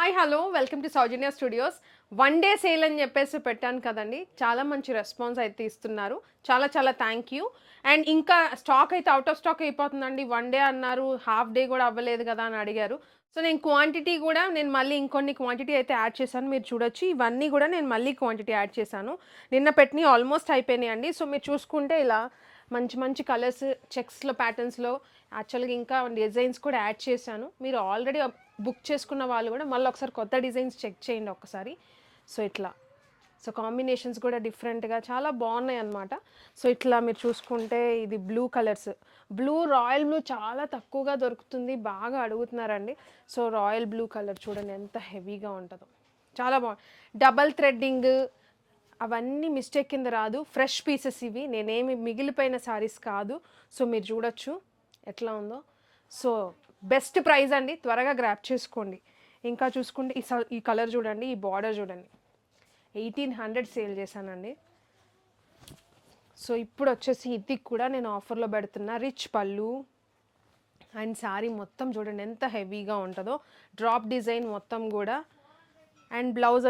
Hi hello welcome to Soujanya studios. One day sale అని చెప్పేసి పెట్టాను కదండి. చాలా మంచి రెస్పాన్స్ అయితే ఇస్తున్నారు. చాలా చాలా థ్యాంక్ యూ. అండ్ ఇంకా స్టాక్ అయితే అవుట్ ఆఫ్ స్టాక్ అయిపోతుందండి. వన్ డే అన్నారు, హాఫ్ డే కూడా అవ్వలేదు కదా అని అడిగారు. సో నేను క్వాంటిటీ కూడా మళ్ళీ ఇంకొన్ని క్వాంటిటీ అయితే యాడ్ చేశాను. మీరు చూడొచ్చు, ఇవన్నీ కూడా నేను మళ్ళీ క్వాంటిటీ యాడ్ చేశాను. నిన్న పెట్టినవి ఆల్మోస్ట్ అయిపోయినాయండి. సో మీరు చూసుకుంటే ఇలా మంచి మంచి కలర్స్, చెక్స్లో, ప్యాటర్న్స్లో యాక్చువల్గా ఇంకా డిజైన్స్ కూడా యాడ్ చేశాను. మీరు ఆల్రెడీ బుక్ చేసుకున్న వాళ్ళు కూడా మళ్ళీ ఒకసారి కొత్త డిజైన్స్ చెక్ చేయండి ఒక్కసారి. సో ఇట్లా కాంబినేషన్స్ కూడా డిఫరెంట్గా చాలా బాగున్నాయి అన్నమాట. సో ఇట్లా మీరు చూసుకుంటే ఇది బ్లూ కలర్స్, రాయల్ బ్లూ చాలా తక్కువగా దొరుకుతుంది, బాగా అడుగుతున్నారండి. సో రాయల్ బ్లూ కలర్ చూడండి ఎంత హెవీగా ఉంటుందో, చాలా బాగుంది. డబల్ థ్రెడ్డింగ్ అవన్నీ మిస్టేక్ కింద రాదు, ఫ్రెష్ పీసెస్ ఇవి, నేనేమి మిగిలిపోయిన శారీస్ కాదు. సో మీరు చూడొచ్చు ఎట్లా ఉందో. సో బెస్ట్ ప్రైస్ అండి, త్వరగా గ్రాప్ చేసుకోండి. ఇంకా చూసుకుంటే ఈ కలర్ చూడండి, ఈ బార్డర్ చూడండి, 1800 సేల్ చేశానండి. సో ఇప్పుడు వచ్చేసి ఇది కూడా నేను ఆఫర్లో పెడుతున్నా. రిచ్ పళ్ళు అండ్ శారీ మొత్తం చూడండి ఎంత హెవీగా ఉంటుందో, డ్రాప్ డిజైన్ మొత్తం కూడా. అండ్ బ్లౌజ్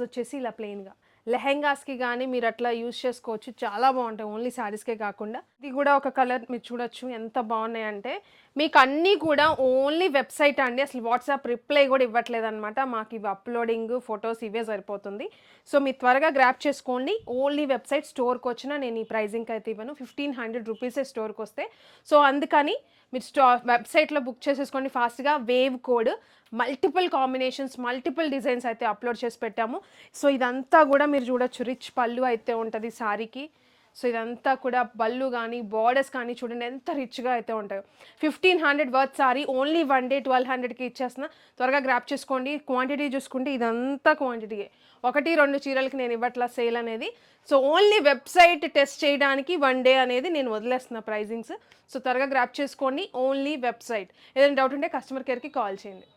వచ్చేసి ఇలా ప్లెయిన్గా లెహెంగాస్కి కానీ మీరు అట్లా యూజ్ చేసుకోవచ్చు, చాలా బాగుంటాయి. ఓన్లీ శారీస్కే కాకుండా ఇది కూడా ఒక కలర్ మీరు చూడొచ్చు ఎంత బాగున్నాయంటే. మీకు అన్నీ కూడా ఓన్లీ వెబ్సైట్ అండి, అసలు వాట్సాప్ రిప్లై కూడా ఇవ్వట్లేదు అనమాట. మాకు ఇవి అప్లోడింగ్ ఫొటోస్ ఇవే సరిపోతుంది. సో మీరు త్వరగా గ్రాప్ చేసుకోండి. ఓన్లీ వెబ్సైట్, స్టోర్కి వచ్చినా నేను ఈ ప్రైజింగ్కి అయితే ఇవ్వను, 1500 రూపీసే స్టోర్కి వస్తే. సో అందుకని మీరు వెబ్సైట్లో బుక్ చేసేసుకోండి ఫాస్ట్గా. Wave code, multiple combinations, multiple designs అయితే అప్లోడ్ చేసి పెట్టాము. సో ఇదంతా కూడా మీరు చూడొచ్చు, రిచ్ పళ్ళు అయితే ఉంటుంది శారీకి. సో ఇదంతా కూడా పళ్ళు కానీ బార్డర్స్ కానీ చూడండి ఎంత రిచ్గా అయితే ఉంటాయో. 1500 worth sorry only one day 1200కి ఇచ్చేస్తున్నా. త్వరగా గ్రాప్ చేసుకోండి. క్వాంటిటీ చూసుకుంటే ఇదంతా క్వాంటిటీయే, 1-2 చీరలకి నేను ఇవ్వట్లా సేల్ అనేది. సో ఓన్లీ వెబ్సైట్ టెస్ట్ చేయడానికి వన్ డే అనేది నేను వదిలేస్తున్నా ప్రైజింగ్స్. సో త్వరగా గ్రాప్ చేసుకోండి, ఓన్లీ వెబ్సైట్. ఏదైనా డౌట్ ఉంటే కస్టమర్ కేర్కి కాల్ చేయండి.